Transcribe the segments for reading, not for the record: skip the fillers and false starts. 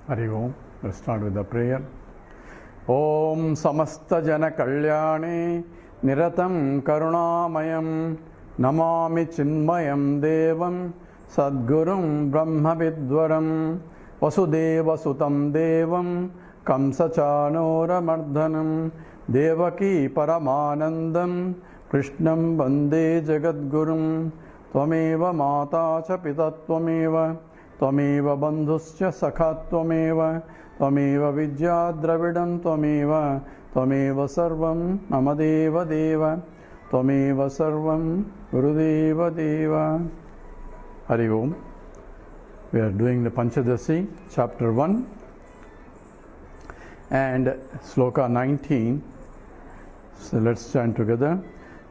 Hari Om. Let's start with the prayer. Om Samasta Jana Kalyane Niratam Karunamayam Namami Chinmayam Devam Sadgurum Brahma Vidwaram Vasudeva Sutam Devam Kamsachanora Mardhanam Devaki Paramanandam Krishnam Vande Jagadgurum Tvameva Mata Cha Pita Tvameva Tvameva Bandhuscha Sakha Tvameva Tvameva Vidya Dravidam Tvameva Tvameva Sarvam Mamadeva Deva Tvameva Sarvam Gurudeva Deva. Hari Om. We are doing the Panchadashi, chapter 1 and sloka 19. So let's chant together.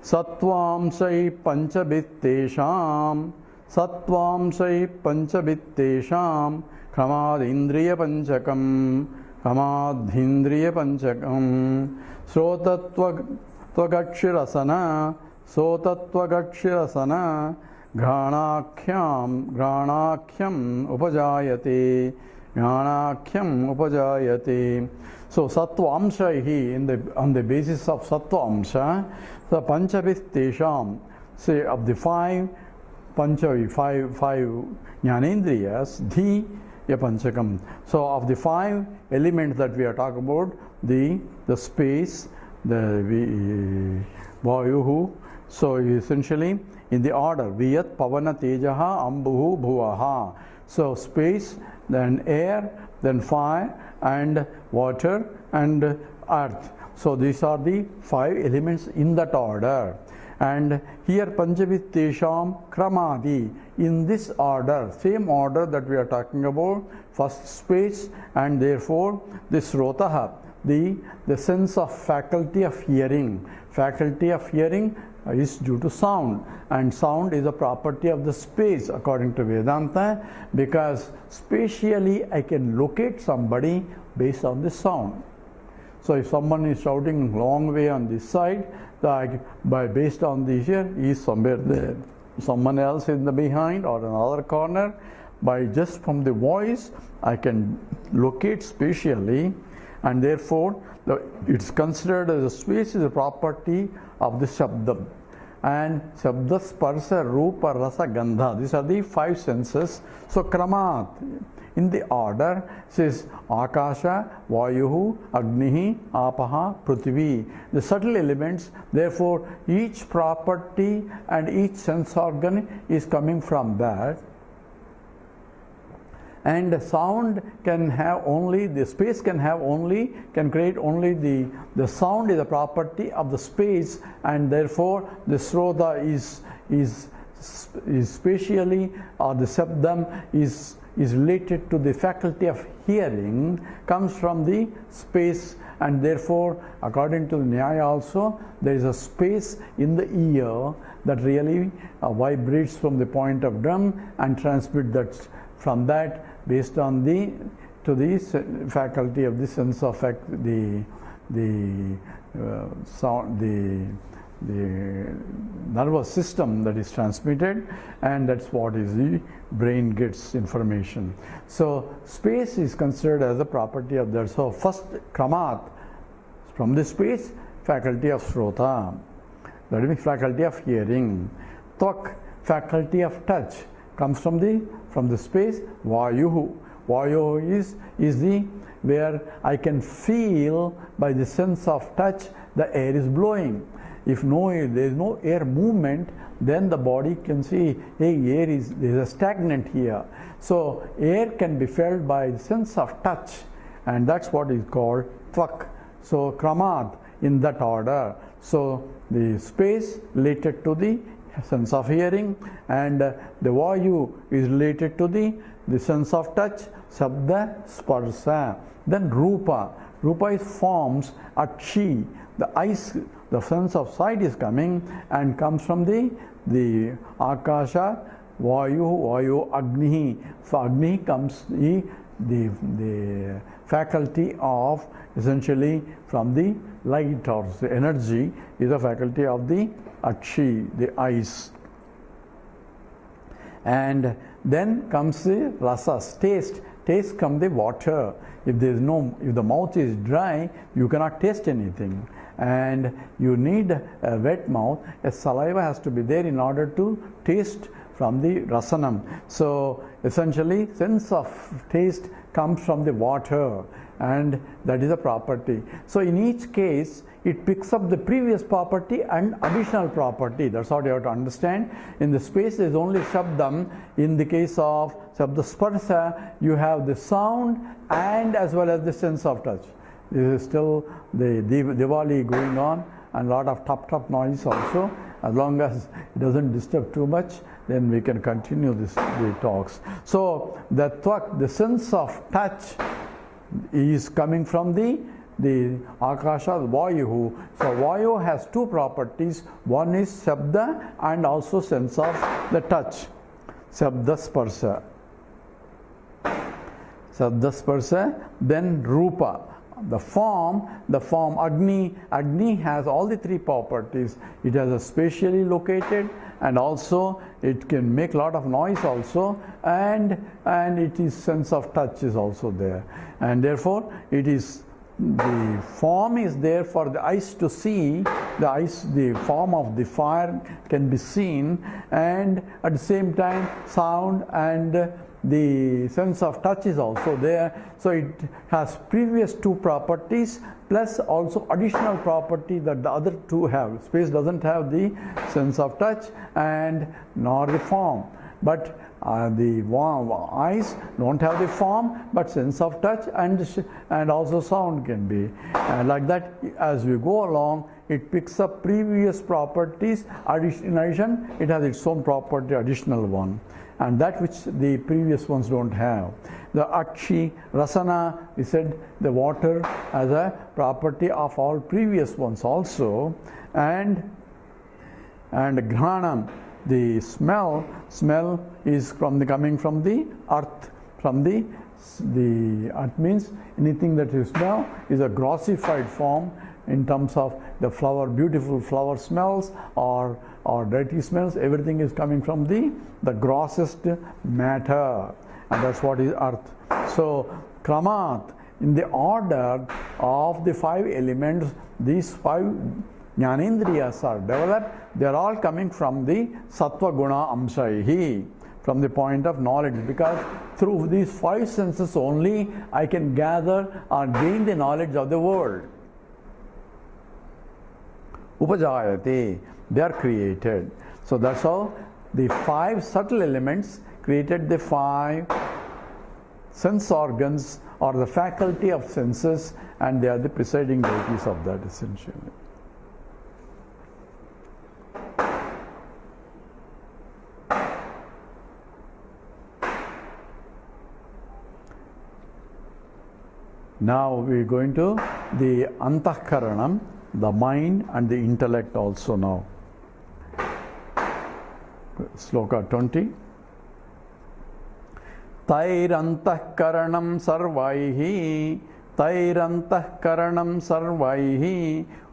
Satvamsai panchabittesham Satvamsai panchabittesham Kramadindriya panchakam Kramadhindriya panchakam Srotattvagakshirasana Sotattvagakshirasana Granakhyam upajayate Jnanakhyam upajayate. So Satvamsha on the basis of Satvamsha, the Panchabhistesham, say of the five Jnanendriyas, Panchakam. So of the five elements that we are talking about, the space, the Vayuhu, so essentially in the order, Viyat, Pavana, Tejaha, Ambuhu, Bhuvaha. So space, then air, then fire, and water, and earth. So these are the five elements in that order. And here Panchavittesham Kramadi, in this order, same order that we are talking about, first space, and therefore the Srotaha, the sense of faculty of hearing. Faculty of hearing is due to sound, and sound is a property of the space according to Vedanta, because spatially I can locate somebody based on the sound. So if someone is shouting long way on this side, based on this here, he is somewhere there. Someone else in the behind or another corner, by just from the voice I can locate spatially, and therefore it's considered as a space is a property of the Shabdam. And Shabda, Sparsa, Rupa, Rasa, Gandha, these are the five senses. So Kramat, in the order, says Akasha, Vayuhu, Agnihi, Apaha, Prithvi. The subtle elements, therefore each property and each sense organ is coming from that. And sound can have only, the space can create only the sound is a property of the space, and therefore the Srota is spatially, or the Sabdam is related to the faculty of hearing, comes from the space, and therefore according to the Nyaya also, there is a space in the ear that really vibrates from the point of drum and transmit that from that based on the faculty of the sense of sound, the nervous system that is transmitted, and that's what is the brain gets information. So space is considered as a property of that. So first Kramat, from the space, faculty of Srota, that is faculty of hearing. Tvak, faculty of touch, comes from the space. Vayuhu, Vayuhu is the where I can feel by the sense of touch the air is blowing. If there is no air movement, then the body can see, hey, there is a stagnant here. So air can be felt by the sense of touch, and that's what is called Tvak. So Kramat, in that order. So the space related to the sense of hearing, and the Vayu is related to the sense of touch, Sabda, Sparsa. Then Rupa. Rupa is forms, Akshi. The eyes, the sense of sight is coming and comes from the Akasha, Vayu, Agni. For Agni comes the faculty of, essentially from the light, or the energy is a faculty of the Akshi, the eyes. And then comes the rasas, taste, taste from the water. If the mouth is dry, you cannot taste anything. And you need a wet mouth. A saliva has to be there in order to taste from the rasanam. So essentially, sense of taste comes from the water, and that is a property. So in each case, it picks up the previous property and additional property. That's what you have to understand. In the space, there is only shabdam. In the case of shabda sparsa, you have the sound and as well as the sense of touch. This is still the Diwali going on, and a lot of tap noise also. As long as it doesn't disturb too much, then we can continue the talks. So the sense of touch is coming from the Akasha, Vayu. So Vayu has two properties. One is Shabda and also sense of the touch. Shabda Sparsa. Shabda Sparsa, then Rupa. The form Agni has all the three properties. It has a spatially located, and also it can make a lot of noise also, and it is sense of touch is also there, and therefore it is the form is there for the eyes to see. The form of the fire can be seen, and at the same time sound and the sense of touch is also there. So it has previous two properties plus also additional property that the other two have. Space doesn't have the sense of touch and nor the form, but the eyes don't have the form but sense of touch and also sound can be. And like that, as we go along, it picks up previous properties. In addition, it has its own property, additional one, and that which the previous ones don't have. The Akshi, Rasana, we said the water as a property of all previous ones also, and Granam, the smell is coming from the earth, from the earth means anything that you smell is a grossified form in terms of the flower, beautiful flower smells or dirty smells. Everything is coming from the grossest matter, and that's what is earth. So Kramat, in the order of the five elements, these five Jnanendriyas are developed. They are all coming from the Sattva Guna Amsaihi, from the point of knowledge, because through these five senses only I can gather or gain the knowledge of the world. Upajayate, they are created. So that's how the five subtle elements created the five sense organs or the faculty of senses, and they are the presiding deities of that essentially. Now we are going to the Antahkaranam, the mind and the intellect also now. Sloka 20. Tairantahkaranam sarvaihi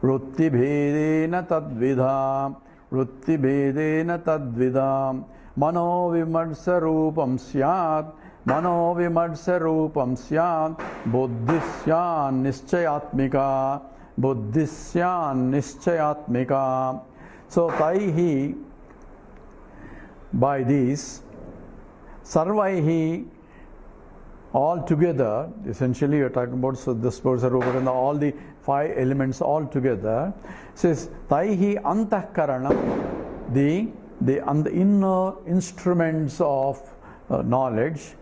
ruttibhedena tadvidha mano vimarsa rupam syat buddhisyan nischayatmika. So taihi, by these, sarvaihi, all together, essentially you are talking about this person and all the five elements all together. Says taihi antahkaranam, the inner instruments of knowledge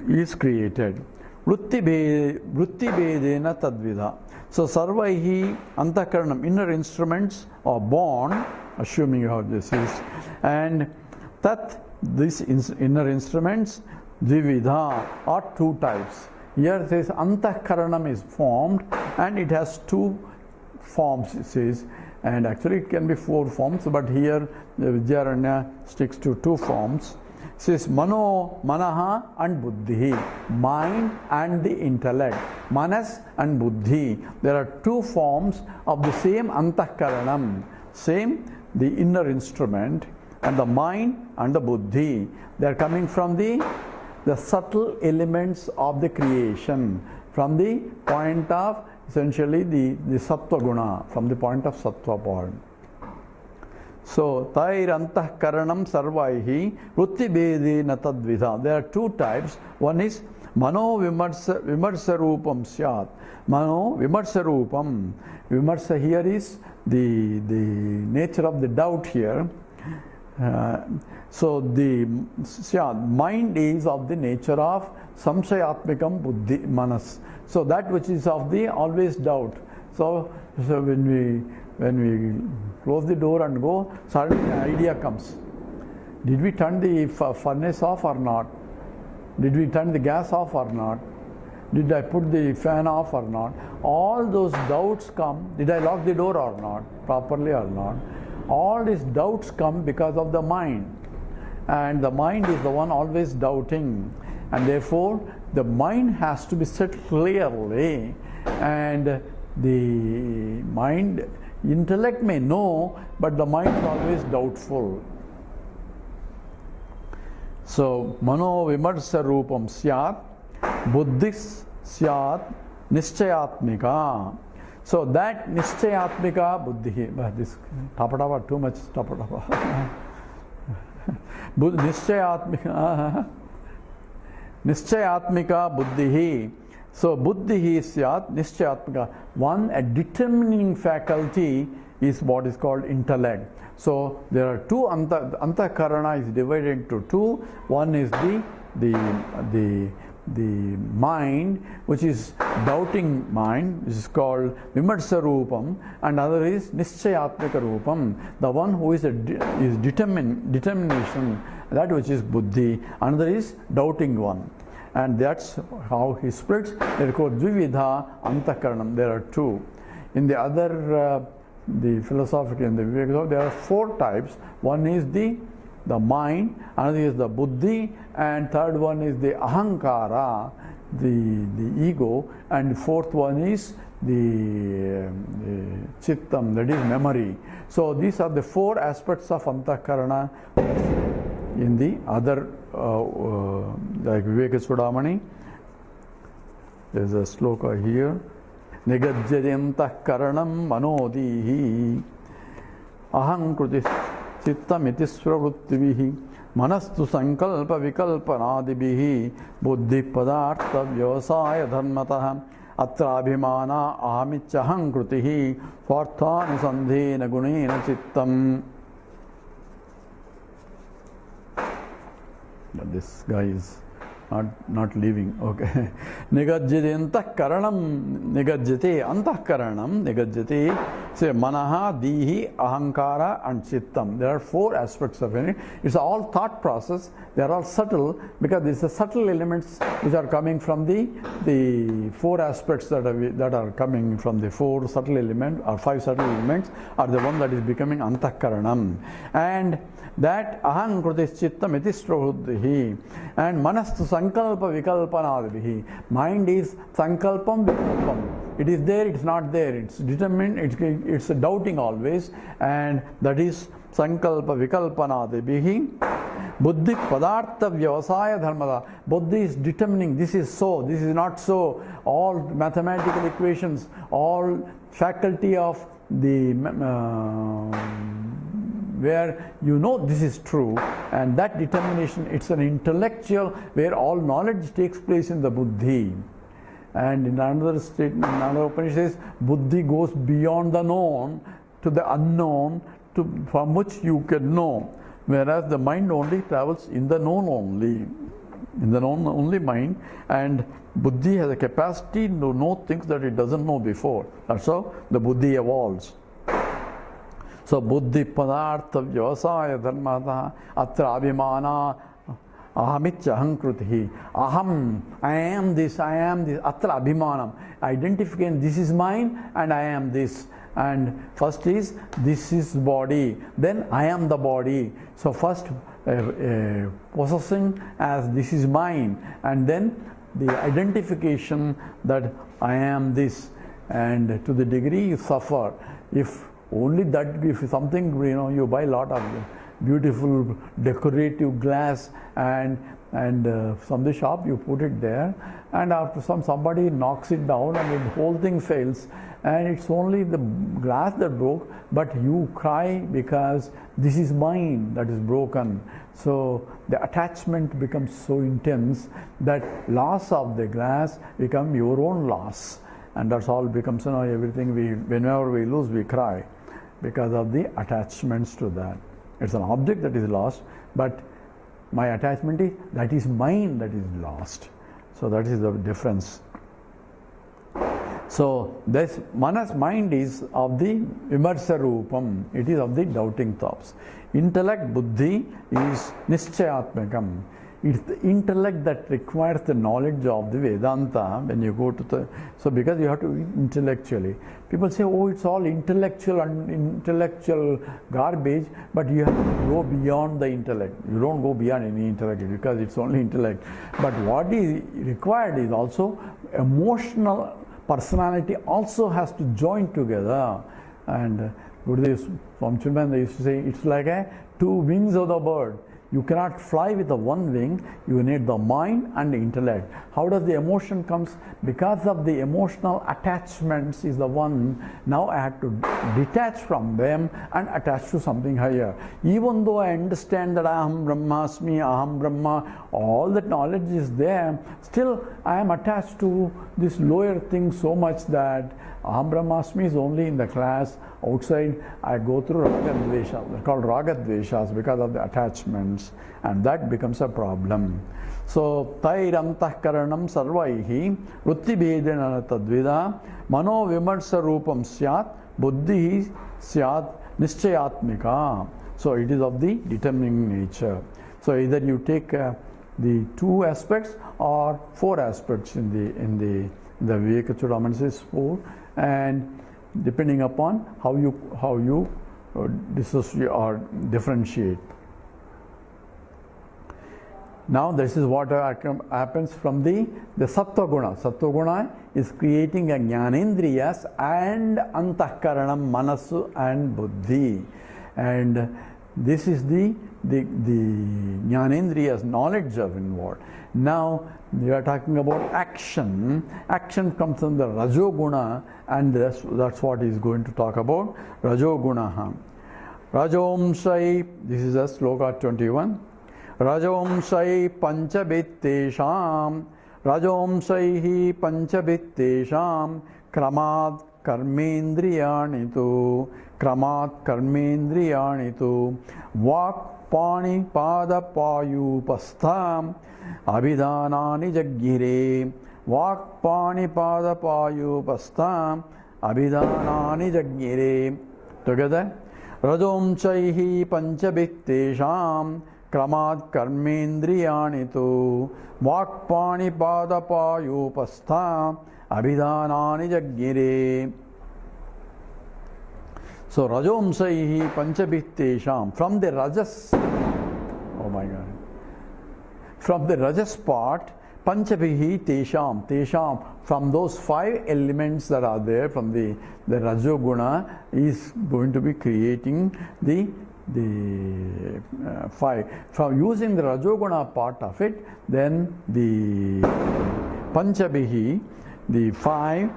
is created. Vruttibedena tadvidha. So sarvaihi antahkaranam, inner instruments are born, assuming you have this is, and tat, these inner instruments, dvividha, are two types. Here it says antahkaranam is formed, and it has two forms, it says, and actually it can be four forms, but here the Vidyaranya sticks to two forms. It says manaha and buddhi, mind and the intellect. Manas and buddhi, there are two forms of the same antahkaranam, same the inner instrument, and the mind and the buddhi, they are coming from the the subtle elements of the creation from the point of essentially the sattva guna, from the point of sattva point. So, tairantah karanam sarvaihi vritti bedena tadvidha. There are two types. One is mano vimarsa rupam syat. Mano vimarsa rupam. Vimarsa here is the nature of the doubt here. So the mind is of the nature of samshayatmikam buddhi manas. So that which is of the always doubt. So when we close the door and go, suddenly an idea comes. Did we turn the furnace off or not? Did we turn the gas off or not? Did I put the fan off or not? All those doubts come. Did I lock the door or not? Properly or not? All these doubts come because of the mind. And the mind is the one always doubting. And therefore, the mind has to be set clearly. And the mind, intellect may know, but the mind is always doubtful. So, mano vimarsa rupam syat, buddhis syat, nischayatmika. So that nischayatmika buddhi, this tapatava, too much tapatava. Nischayatmika buddhi. So buddhi syat nischayatmika. One, a determining faculty is what is called intellect. So there are two, antakarana is divided into two. One is the mind, which is doubting mind, which is called vimarsa rupam, and other is nischayatmika rupam, the one who is determination, that which is buddhi. Another is doubting one, and that's how he splits. They are called dvividha antakaranam. There are two. In the other the philosophical and the Viveka, there are four types. One is the mind, another is the buddhi, and third one is the ahankara, the ego, and fourth one is the chittam, that is memory. So these are the four aspects of antakarana. In the other like Viveka Sudamani, there is a sloka here. Nigajyantah karanam manodihi ahankruti chittamiti svravrittivihi manastu sankalpa vikalpanadibihi buddhi padartha vyavasaya dharmatah atra abhimana ahamichyahankrutihi swarthanusandhena gunena chittam. This guy is not leaving. Okay. Nigajyate antakaranam nigajyate antakaranam nigajyate. Say manaha, dihi, ahankara and chittam. There are four aspects of it. It's all thought process. They are all subtle because these are subtle elements which are coming from the four aspects that are coming from the four subtle elements or five subtle elements are the one that is becoming antakaranam. And that aham krutis chittam iti srohuddhihi, and manastu sankalpa vikalpanadihi. Mind is sankalpam vikalpam. It is there, it's not there, it's determined, it's a doubting always, and that is sankalpa vikalpanadihi. Buddhi padartha vyavasaya dharmada. Buddhi is determining this is so, this is not so. All mathematical equations, all faculty of the where you know this is true, and that determination, it's an intellectual where all knowledge takes place in the buddhi. And in another statement, in another Upanishad says, buddhi goes beyond the known to the unknown, from which you can know, whereas the mind only travels in the known only, in the known only mind, and buddhi has a capacity to know things that it doesn't know before. That's how the buddhi evolves. So buddhi padartha vyavasaya dharmata atra abhimana ahamitya hankrutihi. Aham, I am this, atra abhimanam. Identification, this is mine and I am this. And first is, this is body, then I am the body. So first possessing as this is mine, and then the identification that I am this. And to the degree you suffer, if only that, if something, you buy a lot of beautiful decorative glass and and from the shop you put it there, and after somebody knocks it down and the whole thing fails, and it's only the glass that broke, but you cry because this is mine that is broken. So the attachment becomes so intense that loss of the glass become your own loss, and that's all becomes, everything whenever we lose we cry because of the attachments to that. It's an object that is lost, but my attachment is that is mine that is lost. So that is the difference. So this manas, mind, is of the vimarsa rupam, it is of the doubting thoughts. Intellect, buddhi, is nischayatmakam. It's the intellect that requires the knowledge of the Vedanta when you go to the... So because you have to intellectually. People say, oh, it's all intellectual and intellectual garbage, but you have to go beyond the intellect. You don't go beyond any intellect because it's only intellect. But what is required is also emotional personality also has to join together. And Gurudev from Chilman, they used to say, it's like two wings of the bird. You cannot fly with the one wing, you need the mind and the intellect. How does the emotion comes? Because of the emotional attachments is the one, now I have to detach from them and attach to something higher. Even though I understand that Aham Brahmasmi, Aham Brahma, all that knowledge is there, still I am attached to this lower thing so much that Aham Brahmasmi is only in the class. Outside, I go through Raga Dveshas. They're called Raga Dveshas because of the attachments, and that becomes a problem. So, Tairantah Karanam Sarvaihi Rutti Bedena Tadvida Mano Vimarsa Rupam Syat Buddhi Syat Nischayatmika. So, it is of the determining nature. So, either you take the two aspects or four aspects in the Viveka Chudamani says four, and depending upon how you dissociate or differentiate. Now this is what happens from the Sattva Guna. Sattva Guna is creating a Jnanendriyas and Antahkaranam, Manasu and Buddhi. And this is the Jnanendriyas, knowledge of inward. Now we are talking about action. Action comes from the Rajoguna, and that's what he is going to talk about. Rajoguna. Rajom Sai, this is a sloka 21. Rajom Sai Panchabittesham, Rajom Sai Panchabittesham, Kramat Karmendriyanitu, Kramat Karmendriyanitu, Vak Pani Pada Payu Pastham, Abhidanani Jaggire, Vak Pani Pada Payu Pastham, Abhidanani Jaggire. Together. Rajom Chaihi Panchabittesham, Kramat Karmendriyanitu, Vak Pani Pada Payu Pastham, Abhidanani Jaggire. So Rajom Saihi Panchabittesham, from the Rajas, oh my God, from the Rajas part, Panchabihi Tesham, from those five elements that are there, from the Rajoguna is going to be creating the five. From using the Rajoguna part of it, then the Panchabihi, the five,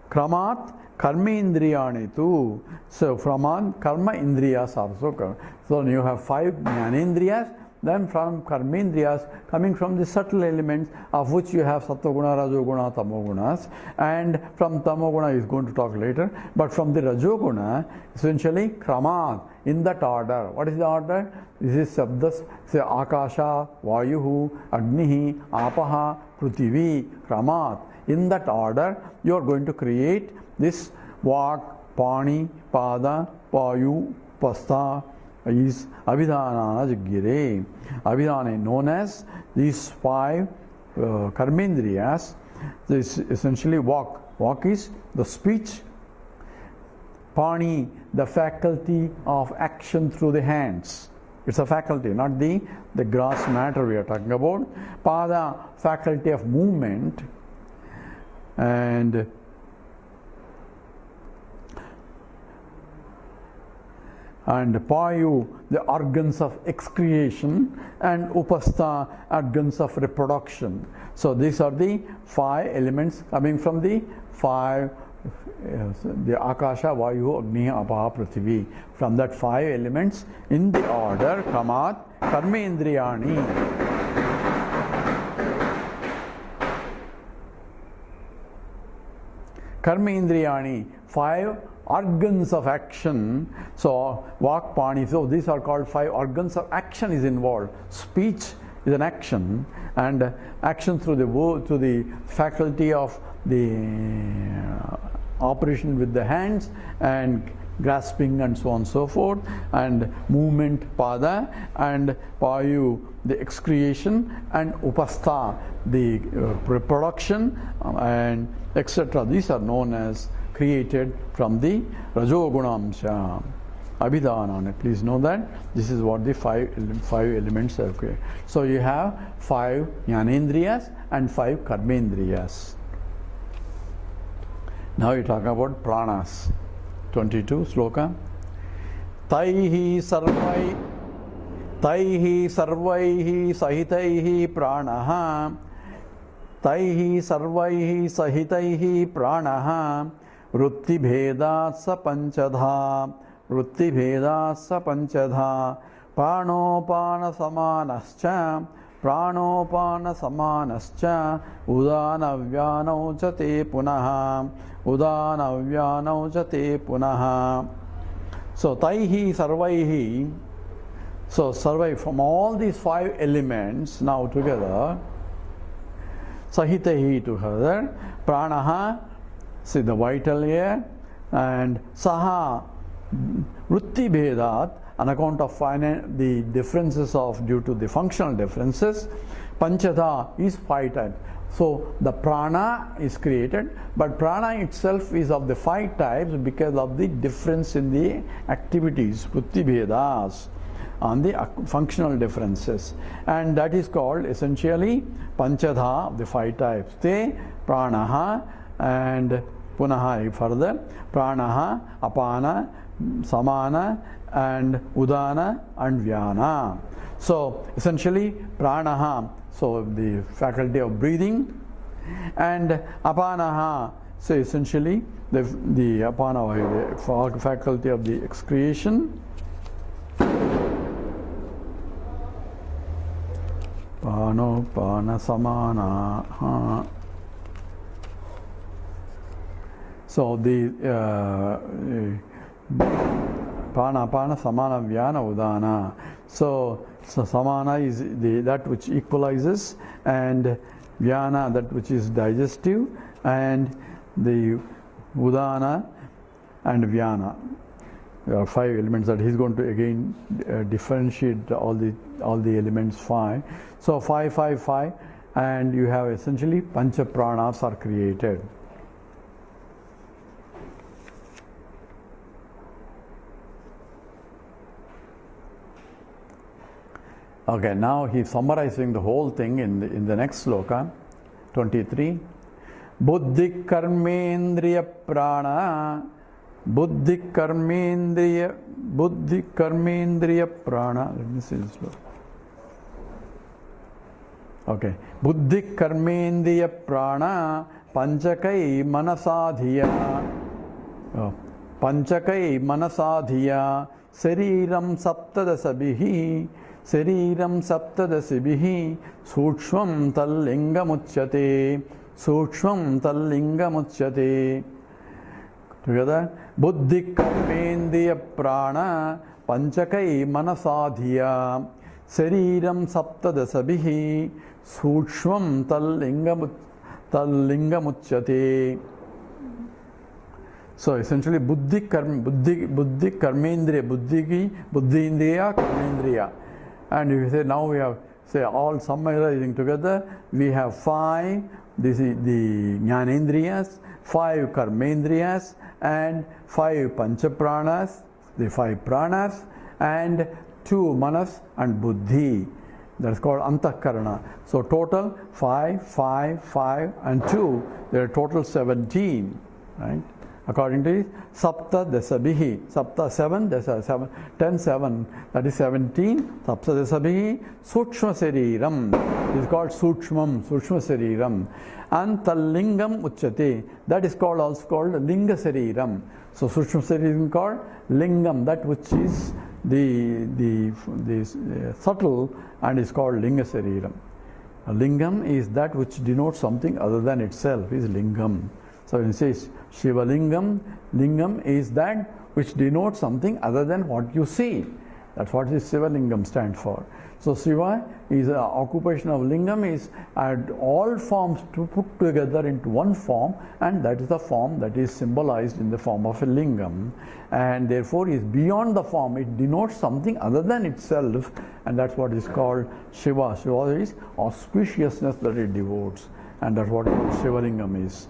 Kramat Karmendriyanitu. So from on Karma Indriyas also. So you have five Jnanendriyas, then from Karmendriyas coming from the subtle elements, of which you have Sattva-guna, Rajoguna, Tamogunas, and from Tamoguna he is going to talk later, but from the Rajoguna, essentially Kramat, in that order. What is the order? This is Sabdas, say Akasha, Vayuhu, Agnihi, Apaha, Prutivi, Kramat. In that order, you are going to create this Vak, Pani, Pada, Payu, Pastha, is Abhidhanana Jaggire. Abhidhana known as these five Karmendriyas. This essentially Vak. Vak is the speech. Pani, the faculty of action through the hands. It's a faculty, not the gross matter we are talking about. Pada, faculty of movement. And and payu, the organs of excretion, and upastha, organs of reproduction. So these are the 5 elements coming from the 5, the Akasha, Vayu, Agni, Apaha, Prithvi. From that 5 elements in the order Kamat, Karmendriyani. Karmendriyani, 5 organs of action. So Vak, Pani, so these are called 5 organs of action is involved. Speech is an action, and action through the word, through the faculty of the operation with the hands and grasping and so on and so forth, and movement, pada, and payu, the excretion, and upastha, the reproduction, and etc. These are known as created from the Rajogunamsha. Abhidhana, please know that this is what the 5 elements are created. So you have 5 Jnanendriyas and 5 Karmendriyas. Now you talk about pranas. 22 sloka. Taihi sarvaihi sahitaihi pranaha. Taihi sarvaihi sahitaihi pranaha. Vritti bhedat sa panchadha. Vritti bhedat sa panchadha. Pranopana samanascha. Pranopana samanascha. Udanavyanav chate punaha. Udanavyanav chate punaha. So taihi sarvaihi. So sarvai, from all these 5 elements now together, sahitahi together, pranaha, see the vital air, and saha, vritti bhedat, on account of the differences due to the functional differences, panchadha is 5 types. So the prana is created, but prana itself is of the 5 types because of the difference in the activities, vritti bhedas, on the functional differences, and that is called essentially panchadha, the 5 types. Te pranaha, and punaha further, pranaha, apana, samana, and udana and vyana. So essentially pranaha, so the faculty of breathing, and apanaha, so essentially the apana, the faculty of the excretion. Pano pana samana. So the Pana samana vyana udana. So samana is that which equalizes, and vyana that which is digestive, and the udana and vyana. There are 5 elements that he's going to again differentiate all the elements 5. So 5, 5, 5, and you have essentially pancha pranas are created. Okay, now he's summarizing the whole thing in the next sloka, 23. Buddhi karmendriya prana. Buddhi karmendriya prana. Let me see this sloka. Okay. Buddhi karmendriya prana panchakai manasadhiya. Panchakai manasadhiya sariram saptadasabihi. Sariram saptadasibihi sukshvam tallingamuchyate. Sukshvam tallingamuchyate. Together. Buddhi karmendriya prana panchakai manasadhiya sariram saptadasabihi sukshvam tallingamuchyate. So essentially buddhi karmendriya, buddhi indriya, karmendriya. And if you say now we have all summarizing together, we have 5, this is the jnanendriyas, 5 karmendriyas, and 5 panchapranas, the 5 pranas, and 2 manas and buddhi. That's called antahkarana. So total 5, 5, 5, and 2. There are total 17, right? According to Sapta Desabihi, Sapta 7, Desa 7, 10, 7, that is 17. Sapta Desabihi, Sukshma Seriram. It is called Sukshmam, Sukshma Seriram. And Talingam Uchate, that is called also called Linga Seriram. So Sukshma Seriram called Lingam, that which is the subtle, and is called Linga Seriram. A lingam is that which denotes something other than itself, is lingam. So when it says Shiva Lingam, lingam is that which denotes something other than what you see. That's what this Shiva Lingam stands for. So Shiva is an occupation of lingam, is add all forms to put together into one form, and that is the form that is symbolized in the form of a lingam, and therefore is beyond the form. It denotes something other than itself, and that's what is called Shiva. Shiva is auspiciousness that it devotes, and that's what Shiva Lingam is.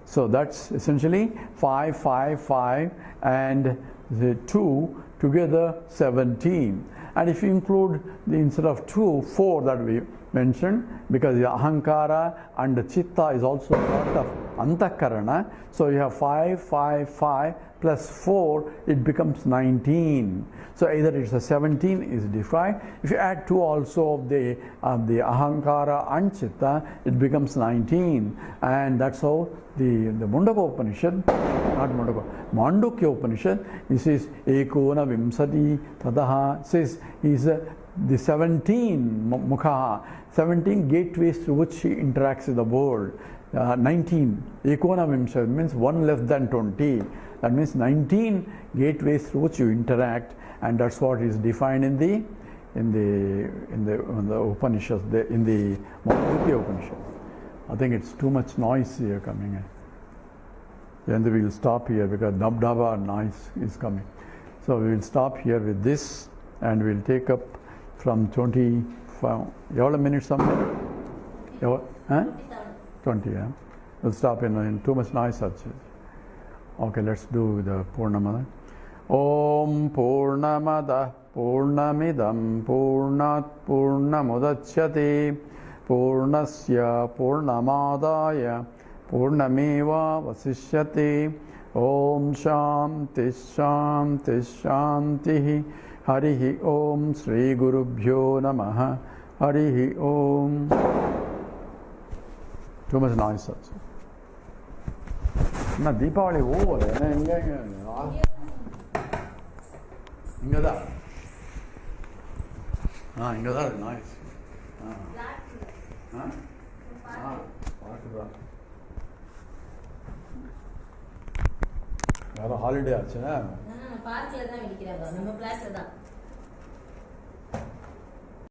So that's essentially 5, 5, 5 and the 2 together 17. And if you include instead of 2, 4 that we mentioned, because the ahankara and the chitta is also part of antakarana, so you have 5, 5, 5 plus 4, it becomes 19. So either it's a 17 is defined. If you add 2 also of the ahankara and chitta, it becomes 19. And that's how the Mundaka Upanishad, not Mundaka, Mandukya Upanishad, it says Ekona Vimsati Tadaha, says is the 17 mukha, 17 gateways through which he interacts with the world. 19 Ekona Vimsati means 1 less than 20. That means 19 gateways through which you interact, and that's what is defined in the Upanishads, in the Mandukya Upanishad. I think it's too much noise here coming in. Then we will stop here because dab-daba noise is coming. So we will stop here with this, and we'll take up from 25. How minutes something? 20, yeah. We'll stop in too much noise. Okay, let's do the Purnamada. Om Purnamada Purnamidam Purnat Purnamudachyate Purnasya Purnamadaya Purnameva Vasishyate. Om Shanti Shanti Shanti. Harihi Om Sri Gurubhyo Namaha. Harihi Om. Too much noise also. Na Deepavali over. Ingada. Ingada nice. யாரோ holiday ஆச்சுன்னா பார்க்ல தான் வெடிக்கிறாங்க நம்ம கிளாஸ்ல தான்